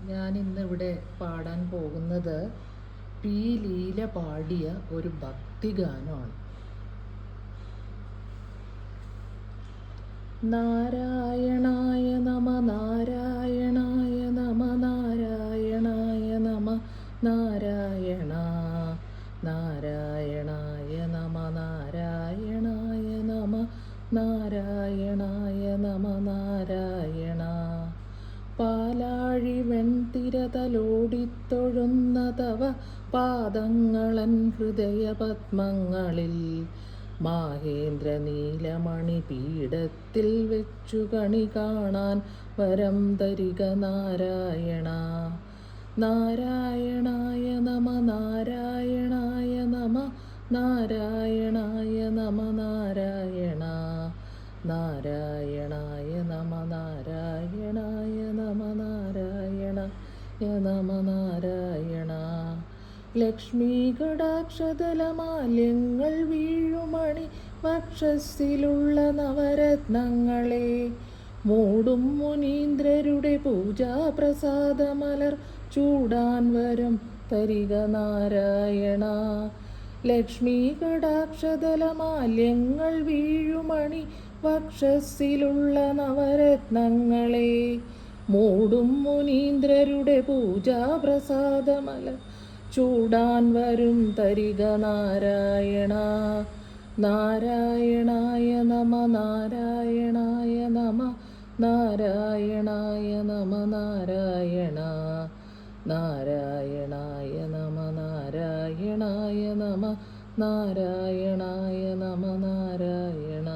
ഞാൻ ഇന്നിവിടെ പാടാൻ പോകുന്നത് പി ലീല പാടിയ ഒരു ഭക്തിഗാനമാണ്. നാരായണായ നമ നാരായണായ നമ നാരായണായ നമ നാരായണ നാരായണായ നമ നാരായണായ നമ നാരായണായ നമ നാരായണ. പാലാഴി വെൺതിരതലോടിത്തൊഴുന്ന തവ പാദങ്ങളൻ ഹൃദയപത്മങ്ങളിൽ മാഹേന്ദ്ര നീലമണി പീഠത്തിൽ വെച്ചു കണി കാണാൻ വരം തരിക നാരായണ. നാരായണായ നമ നാരായണായ നമ നാരായണായ നമ നാരായണ നാരായണായ നമ നാരായണായ നമ നാരായണായ നമ നാരായണ. ലക്ഷ്മീ കടാക്ഷതലമാല്യങ്ങൾ വീഴുമണി വക്ഷസ്സിലുള്ള നവരത്നങ്ങളെ മൂടും മുനീന്ദ്രരുടെ പൂജാപ്രസാദമലർ ചൂടാൻ വരം തരിക നാരായണ. ലക്ഷ്മീ കടാക്ഷതലമാല്യങ്ങൾ വീഴുമണി വക്ഷസ്സിലുള്ള നവരത്നങ്ങളെ മൂടും മുനീന്ദ്രരുടെ പൂജാപ്രസാദമലർ ചൂടാൻ വരും തരിക നാരായണ. നാരായണായ നമ നാരായണായ നമ നാരായണായ നമ നാരായണ നാരായണായ നമ നാരായണായ നമ നാരായണായ നമ നാരായണ.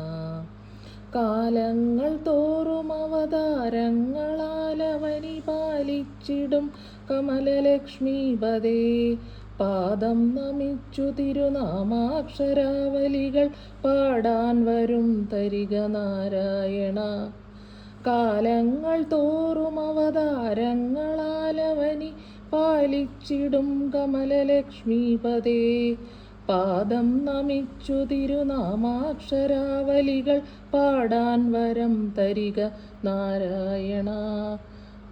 കാലങ്ങൾ തോറും അവതാരങ്ങളാലവനി പാലിച്ചിടും കമലലക്ഷ്മീപദേ പാദം നമിച്ചു തിരുനാമാക്ഷരാവലികൾ പാടാൻ വരും തരിക നാരായണ. കാലങ്ങൾ തോറും അവതാരങ്ങളാലവനി പാലിച്ചിടും കമലലക്ഷ്മീപദേ പാദം നമിച്ചു തിരുനാമാക്ഷരാവലികൾ പാടാൻ വരം തരിക നാരായണ.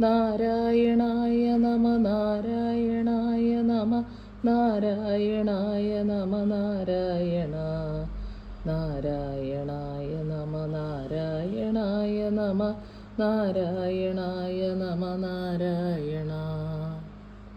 നാരായണായ നമ നാരായണായ നമ നാരായണായ നമ നാരായണ നാരായണായ നമ നാരായണായ നമ നാരായണായ നമ നാരായണ.